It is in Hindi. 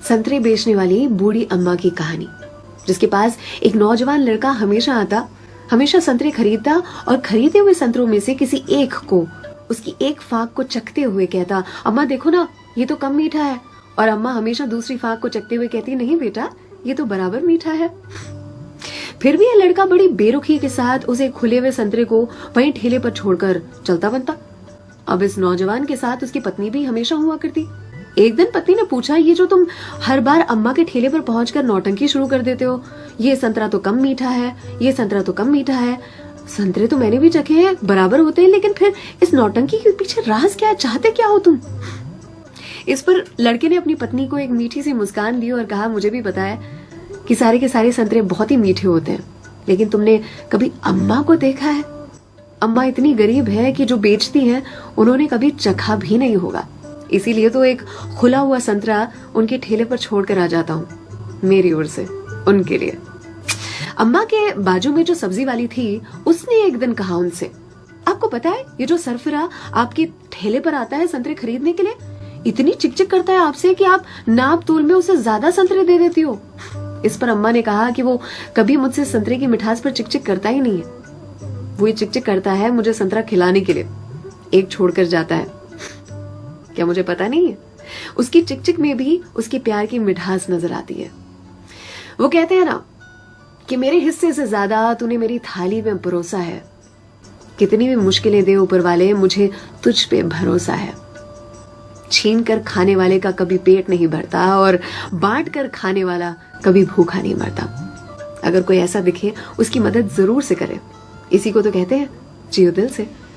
संतरे बेचने वाली बूढ़ी अम्मा की कहानी, जिसके पास एक नौजवान लड़का हमेशा आता, हमेशा संतरे खरीदता और खरीदे हुए संतरों में से किसी एक को, उसकी एक फाक को चखते हुए कहता, अम्मा देखो ना, ये तो कम मीठा है। और अम्मा हमेशा दूसरी फाक को चखते हुए कहती, नहीं बेटा, ये तो बराबर मीठा है। फिर भी यह लड़का बड़ी बेरुखी के साथ उसे खुले हुए संतरे को वहीं ठेले पर छोड़कर चलता बनता। अब इस नौजवान के साथ उसकी पत्नी भी हमेशा हुआ करती। एक दिन पत्नी ने पूछा, ये जो तुम हर बार अम्मा के ठेले पर पहुंचकर नौटंकी शुरू कर देते हो, ये संतरा तो कम मीठा है, ये संतरा तो कम मीठा है। संतरे तो मैंने भी चखे हैं, बराबर होते हैं, लेकिन फिर इस नौटंकी के पीछे राज क्या है, चाहते क्या हो तुम? इस पर लड़के ने अपनी पत्नी को एक मीठी सी मुस्कान दी और कहा, मुझे भी पता है कि सारे के सारे संतरे बहुत ही मीठे होते हैं, लेकिन तुमने कभी अम्मा को देखा है? अम्मा इतनी गरीब है कि जो बेचती हैं उन्होंने कभी चखा भी नहीं होगा, इसीलिए तो एक खुला हुआ संतरा उनके ठेले पर छोड़कर आ जाता हूँ, मेरी ओर से उनके लिए। अम्मा के बाजू में जो सब्जी वाली थी, उसने एक दिन कहा उनसे, आपको पता है ये जो सरफिरा आपके ठेले पर आता है संतरे खरीदने के लिए, इतनी चिकचिक करता है आपसे कि आप नाप तोल में उसे ज्यादा संतरे दे देती हो। इस पर अम्मा ने कहा कि वो कभी मुझसे संतरे की मिठास पर चिकचिक करता ही नहीं है, वो ये चिकचिक करता है मुझे संतरा खिलाने के लिए, एक छोड़कर जाता है। क्या मुझे पता नहीं है? उसकी चिकचिक में भी उसकी प्यार की मिठास नजर आती है। वो कहते हैं ना कि मेरे हिस्से से ज्यादा तूने मेरी थाली में परोसा है, कितनी भी मुश्किलें दे ऊपर वाले, मुझे तुझ पे भरोसा है। छीन कर खाने वाले का कभी पेट नहीं भरता और बांट कर खाने वाला कभी भूखा नहीं मरता। अगर कोई ऐसा दिखे, उसकी मदद जरूर से करे, इसी को तो कहते हैं जियो दिल से।